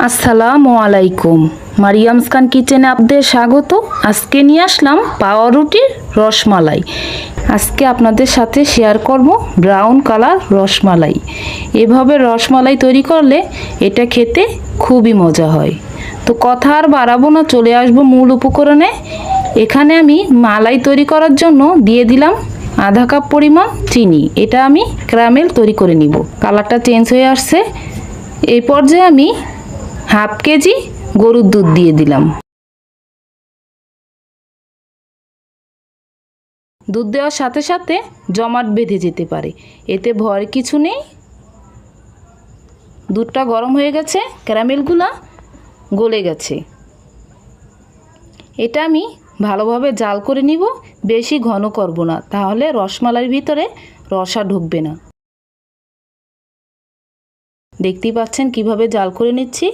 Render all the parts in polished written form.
আসসালামু আলাইকুম। মারিয়ামস খান কিচেনে আপনাদের স্বাগত। আজকে নিয়ে আসলাম পাউরুটির রসমালাই। আজকে আপনাদের সাথে শেয়ার করব ব্রাউন কালার রসমালাই। এভাবে রসমালাই তৈরি করলে এটা খেতে খুবই মজা হয়। তো কথা আর বাড়াবো না, চলে আসবো মূল উপকরণে। এখানে আমি মালাই তৈরি করার জন্য দিয়ে দিলাম আধা কাপ পরিমাণ চিনি। এটা আমি ক্যারামেল তৈরি করে নিব। কালারটা চেঞ্জ হয়ে আসছে। এই পর্যায়ে আমি হাফ কেজি গরুর দুধ দিয়ে দিলাম। দুধ দেওয়ার সাথে সাথে জমাট বেঁধে যেতে পারে, এতে ভয়ের কিছু নেই। দুধটা গরম হয়ে গেছে, ক্যারামেলগুলো গলে গেছে। এটা আমি ভালোভাবে জাল করে নিব, বেশি ঘন করব না, তাহলে রসমালাইয়ের ভিতরে রসা ঢুকবে না। দেখতেই পাচ্ছেন কিভাবে জাল করে নিচ্ছি।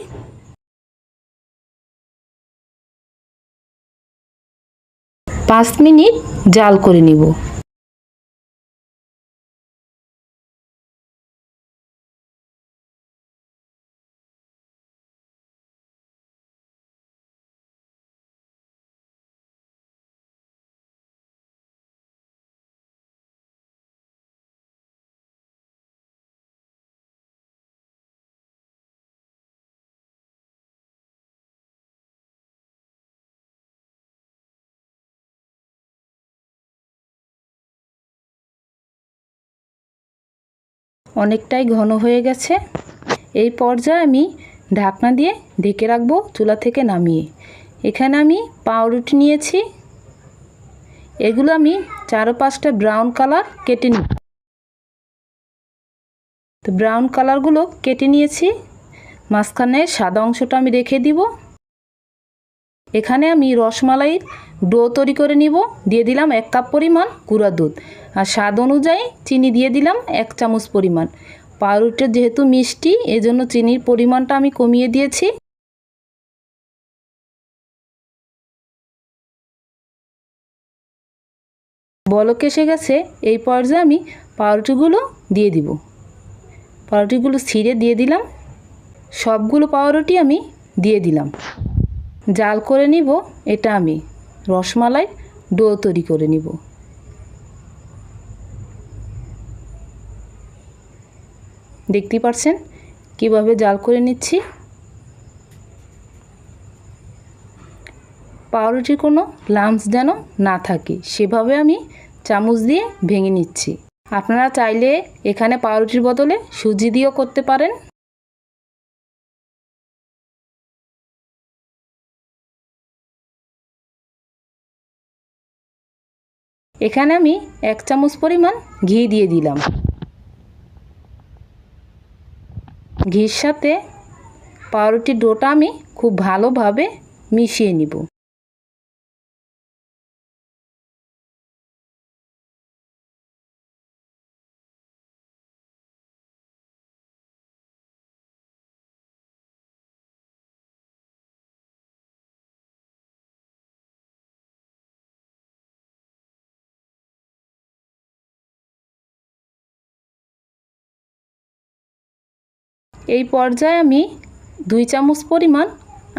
5 মিনিট জাল করে নিব। অনেকটাই ঘন হয়ে গেছে। এই পর্যায়ে আমি ঢাকনা দিয়ে ঢেকে রাখবো চুলা থেকে নামিয়ে। এখানে আমি পাউরুটি নিয়েছি, এগুলো আমি 4-5টা ব্রাউন কালার কেটে নিই। তো ব্রাউন কালারগুলো কেটে নিয়েছি, মাঝখানে সাদা অংশটা আমি রেখে দিব। এখানে আমি রসমালাইয়ের ডো তৈরি করে নিব। দিয়ে দিলাম 1 কাপ পরিমাণ গুঁড়া দুধ, আর স্বাদ অনুযায়ী চিনি দিয়ে দিলাম 1 চামচ পরিমাণ। পাউরুটিটা যেহেতু মিষ্টি, এজন্য চিনির পরিমাণটা আমি কমিয়ে দিয়েছি। বলক এসে গেছে। এই পর্যায়ে আমি পাউরুটিগুলো দিয়ে দিব। পাউরুটিগুলো ছিঁড়ে দিয়ে দিলাম। সবগুলো পাউরুটি আমি দিয়ে দিলাম। জাল করে নিব। এটা আমি রসমালাই ডো তৈরি করে নিব। দেখতেই পাচ্ছেন কিভাবে জাল করে নিচ্ছি। পাউরুটির কোনো লাম্পস যেন না থাকে, সেভাবে আমি চামচ দিয়ে ভেঙে নিচ্ছি। আপনারা চাইলে এখানে পাউরুটির বদলে সুজি দিয়েও করতে পারেন। এখানে আমি 1 চামচ পরিমাণ ঘি দিয়ে দিলাম। ঘির সাথে পাউরুটির ডোটা আমি খুব ভালোভাবে মিশিয়ে নিব। এই পর্যায়ে আমি 2 চামচ পরিমাণ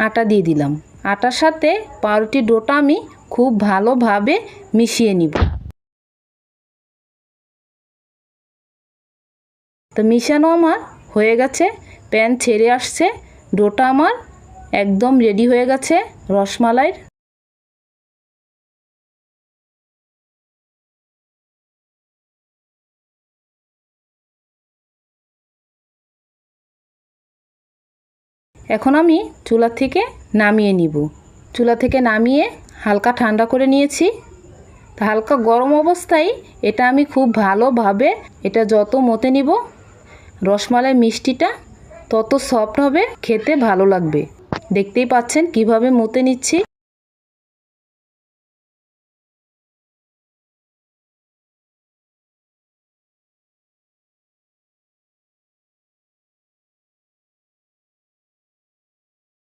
আটা দিয়ে দিলাম। আটার সাথে পাউরুটির ডোটা আমি খুব ভালোভাবে মিশিয়ে নিব। তো মিশানো আমার হয়ে গেছে, প্যান ছেড়ে আসছে, ডোটা আমার একদম রেডি হয়ে গেছে রসমালাইয়ের। এখন আমি চুলা থেকে নামিয়ে নিব। চুলা থেকে নামিয়ে হালকা ঠান্ডা করে নিয়েছি। হালকা গরম অবস্থায় এটা আমি খুব ভালোভাবে এটা যত মতে নিব, রসমালাই মিষ্টিটা তত সফট হবে, খেতে ভালো লাগবে। দেখতেই পাচ্ছেন কিভাবে মতে নিচ্ছি।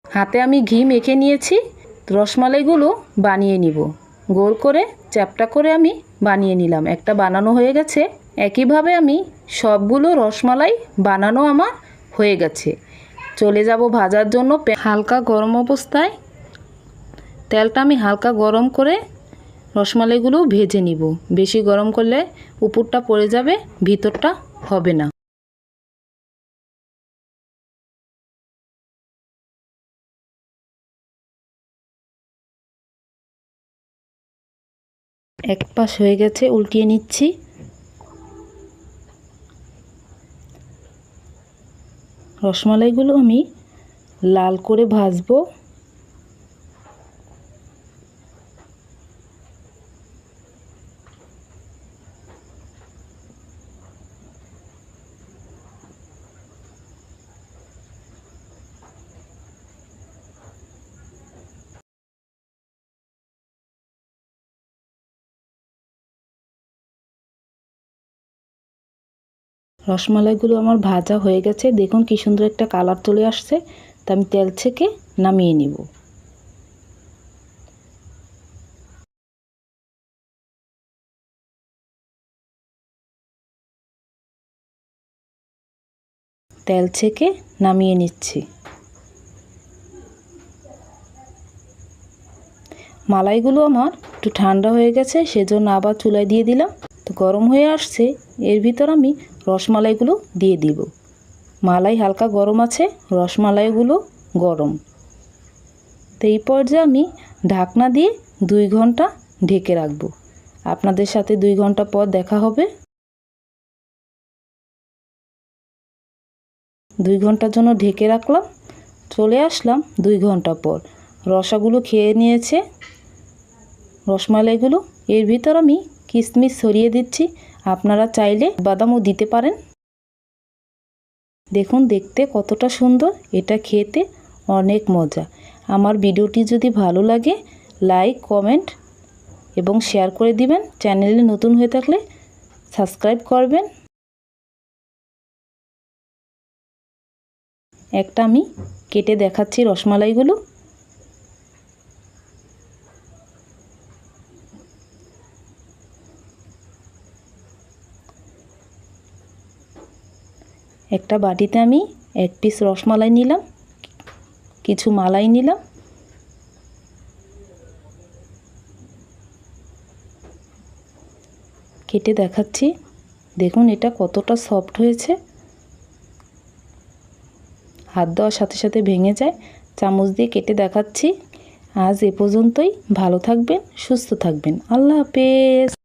হাতে আমি ঘি মেখে নিয়েছি। রসমালাইগুলো বানিয়ে নিব। গোল করে চ্যাপ্টা করে আমি বানিয়ে নিলাম। একটা বানানো হয়ে গেছে। একইভাবে আমি সবগুলো রসমালাই বানানো আমার হয়ে গেছে। চলে যাব ভাজার জন্য। হালকা গরম অবস্থায় তেলটা আমি হালকা গরম করে রসমালাইগুলো ভেজে নিব। বেশি গরম করলে উপরটা পড়ে যাবে, ভিতরটা হবে না। এক পাশ হয়ে গেছে, উল্টিয়ে নিচ্ছি। রসমালাইগুলো আমি লাল করে ভাজবো। রসমালাইগুলো আমার ভাজা হয়ে গেছে, দেখুন কি সুন্দর একটা কালার চলে আসছে। তা আমি তেল থেকে নামিয়ে নিব। তেল থেকে নামিয়ে নিচ্ছি। মালাইগুলো আমার একটু ঠান্ডা হয়ে গেছে, সেজন্য আবার চুলায় দিয়ে দিলাম। তো গরম হয়ে আসছে, এর ভিতর আমি রসমালাইগুলো দিয়ে দিব। মালাই হালকা গরম আছে, রসমালাইগুলো গরম। তো এই পর্যায়ে আমি ঢাকনা দিয়ে 2 ঘন্টা ঢেকে রাখবো। আপনাদের সাথে 2 ঘন্টা পর দেখা হবে। 2 ঘন্টার জন্য ঢেকে রাখলাম। চলে আসলাম 2 ঘন্টা পর। রসাগুলো খেয়ে নিয়েছে রসমালাইগুলো। এর ভিতর আমি কিশমিশ ছড়িয়ে দিচ্ছি। আপনারা চাইলে বাদামও দিতে পারেন। দেখুন দেখতে কতটা সুন্দর, এটা খেতে অনেক মজা। আমার ভিডিওটি যদি ভালো লাগে লাইক, কমেন্ট এবং শেয়ার করে দিবেন। চ্যানেলে নতুন হয়ে থাকলে সাবস্ক্রাইব করবেন। একটা আমি কেটে দেখাচ্ছি রসমালাইগুলো। একটা বাটিতে আমি 1 পিস রসমালাই নিলাম, কিছু মালাই নিলাম। কেটে দেখাচ্ছি, দেখুন এটা কতটা সফট হয়েছে। হাত দেওয়ার সাথে সাথে ভেঙে যায়। চামচ দিয়ে কেটে দেখাচ্ছি। আজ এ পর্যন্তই। ভালো থাকবেন, সুস্থ থাকবেন। আল্লাহ হাফেজ।